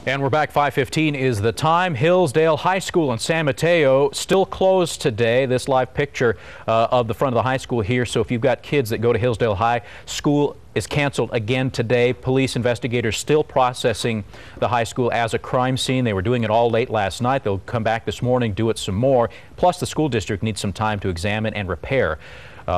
And we're back. 5:15 is the time. Hillsdale High School in San Mateo still closed today. This live picture of the front of the high school here. So if you've got kids that go to Hillsdale High, school is canceled again today. Police investigators still processing the high school as a crime scene. They were doing it all late last night. They'll come back this morning, do it some more. Plus, the school district needs some time to examine and repair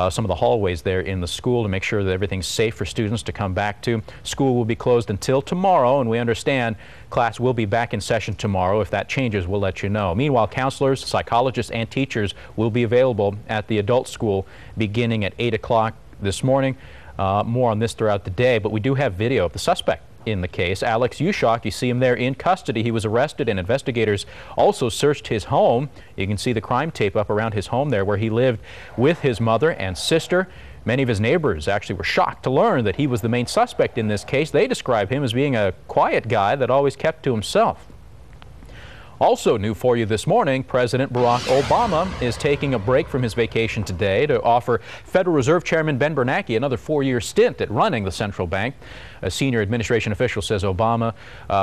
some of the hallways there in the school to make sure that everything's safe for students to come back to. School will be closed until tomorrow, and we understand class will be back in session tomorrow. If that changes, we'll let you know. Meanwhile, counselors, psychologists, and teachers will be available at the adult school beginning at 8 o'clock this morning. More on this throughout the day, but we do have video of the suspect in the case. Alex Ushok, you see him there in custody. He was arrested, and investigators also searched his home. You can see the crime tape up around his home there where he lived with his mother and sister. Many of his neighbors actually were shocked to learn that he was the main suspect in this case. They describe him as being a quiet guy that always kept to himself. Also new for you this morning, President Barack Obama is taking a break from his vacation today to offer Federal Reserve Chairman Ben Bernanke another 4-year stint at running the central bank. A senior administration official says Obama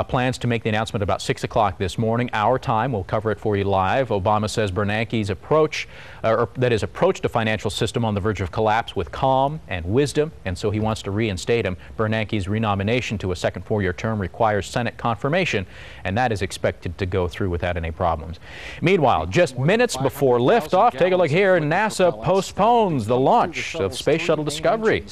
plans to make the announcement about 6 o'clock this morning, our time. We'll cover it for you live. Obama says Bernanke's approach, approached the financial system on the verge of collapse with calm and wisdom, and so he wants to reinstate him. Bernanke's renomination to a second 4-year term requires Senate confirmation, and that is expected to go through without any problems. Meanwhile, just minutes before liftoff, take a look here. NASA postpones the launch of Space Shuttle Discovery.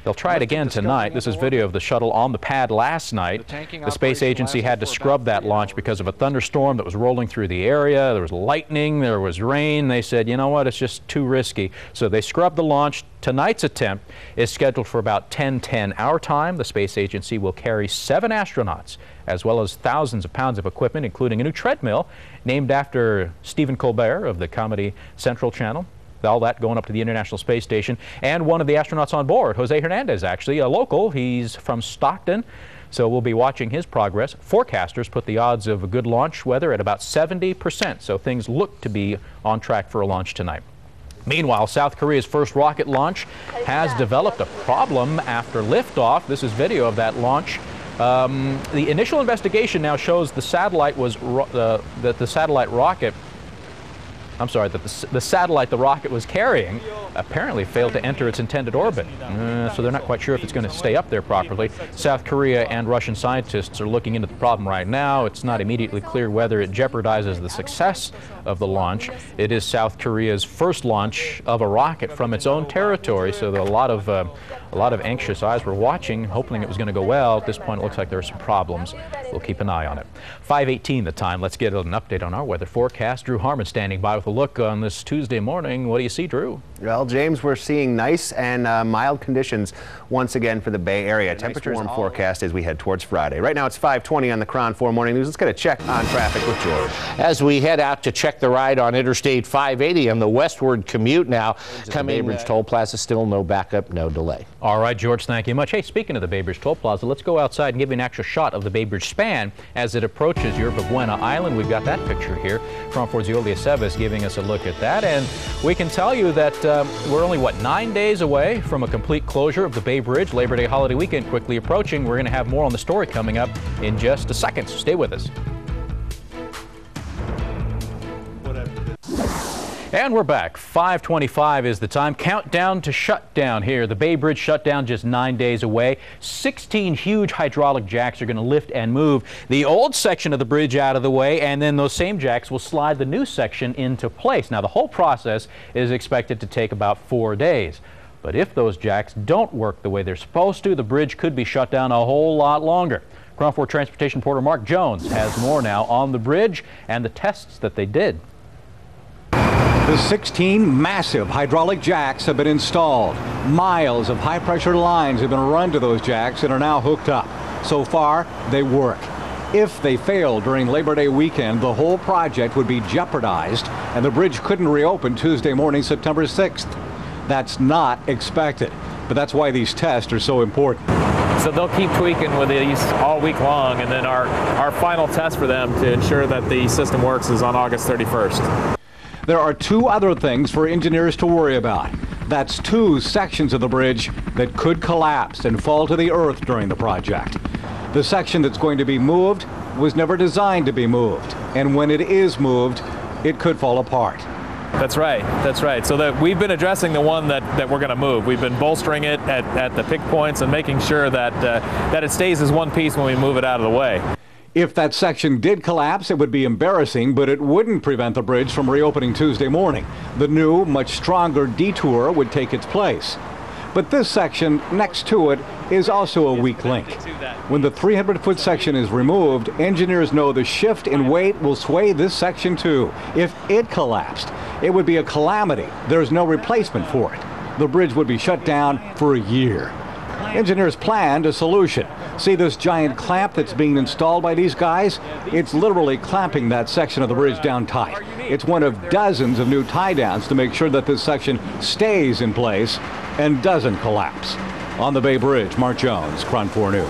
They'll try it again tonight. This is video of the shuttle on the pad last night. The space agency had to scrub that launch because of a thunderstorm that was rolling through the area. There was lightning, there was rain. They said, you know what, it's just too risky. So they scrubbed the launch. Tonight's attempt is scheduled for about 10:10 our time. The space agency will carry 7 astronauts, as well as thousands of pounds of equipment, including a new treadmill named after Stephen Colbert of the Comedy Central channel. All that going up to the International Space Station. And one of the astronauts on board, Jose Hernandez, actually a local. He's from Stockton, so we'll be watching his progress. Forecasters put the odds of a good launch weather at about 70%, so things look to be on track for a launch tonight. Meanwhile, South Korea's first rocket launch has developed a problem after liftoff. This is video of that launch. The initial investigation now shows the satellite was that the satellite the rocket was carrying apparently failed to enter its intended orbit. So they're not quite sure if it's going to stay up there properly. South Korea and Russian scientists are looking into the problem right now. It's not immediately clear whether it jeopardizes the success of the launch. It is South Korea's first launch of a rocket from its own territory, so a lot of anxious eyes were watching, hoping it was going to go well. At this point, it looks like there are some problems. We'll keep an eye on it. 5:18 the time. Let's get an update on our weather forecast. Drew Harmon standing by with a look on this Tuesday morning. What do you see, Drew? Well, James, we're seeing nice and mild conditions once again for the Bay Area. Temperatures warm forecast as we head towards Friday. Right now it's 5:20 on the KRON 4 Morning News. Let's get a check on traffic with George. As we head out to check the ride on Interstate 580 on the westward commute now, Bay Bridge Toll Plaza, still no backup, no delay. All right, George, thank you much. Hey, speaking of the Bay Bridge Toll Plaza, let's go outside and give you an actual shot of the Bay Bridge span as it approaches Yerba Buena Island. We've got that picture here. KRON 4's Yolia Seves giving us a look at that, and we can tell you that we're only, 9 days away from a complete closure of the Bay Bridge. Labor Day holiday weekend quickly approaching. We're going to have more on the story coming up in just a second, so stay with us. And we're back. 5:25 is the time. Countdown to shutdown here. The Bay Bridge shutdown just 9 days away. 16 huge hydraulic jacks are going to lift and move the old section of the bridge out of the way, and then those same jacks will slide the new section into place. Now, the whole process is expected to take about 4 days. But if those jacks don't work the way they're supposed to, the bridge could be shut down a whole lot longer. KRON 4 Transportation reporter Mark Jones has more now on the bridge and the tests that they did. The 16 massive hydraulic jacks have been installed. Miles of high-pressure lines have been run to those jacks and are now hooked up. So far, they work. If they fail during Labor Day weekend, the whole project would be jeopardized, and the bridge couldn't reopen Tuesday morning, September 6th. That's not expected, but that's why these tests are so important. So they'll keep tweaking with these all week long, and then our final test for them to ensure that the system works is on August 31st. There are 2 other things for engineers to worry about. That's 2 sections of the bridge that could collapse and fall to the earth during the project. The section that's going to be moved was never designed to be moved, and when it is moved, it could fall apart. That's right. That's right. So that we've been addressing the one that we're going to move. We've been bolstering it at the pick points and making sure that that it stays as one piece when we move it out of the way. If that section did collapse, it would be embarrassing, but it wouldn't prevent the bridge from reopening Tuesday morning. The new, much stronger detour would take its place. But this section next to it is also a weak link. When the 300-foot section is removed, engineers know the shift in weight will sway this section too. If it collapsed, it would be a calamity. There's no replacement for it. The bridge would be shut down for a year. Engineers planned a solution. See this giant clamp that's being installed by these guys? It's literally clamping that section of the bridge down tight. It's one of dozens of new tie-downs to make sure that this section stays in place and doesn't collapse. On the Bay Bridge, Mark Jones, KRON 4 News.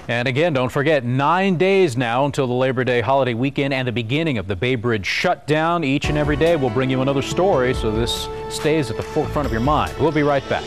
And again, don't forget, 9 days now until the Labor Day holiday weekend and the beginning of the Bay Bridge shutdown. Each and every day we'll bring you another story, so this stays at the forefront of your mind. We'll be right back.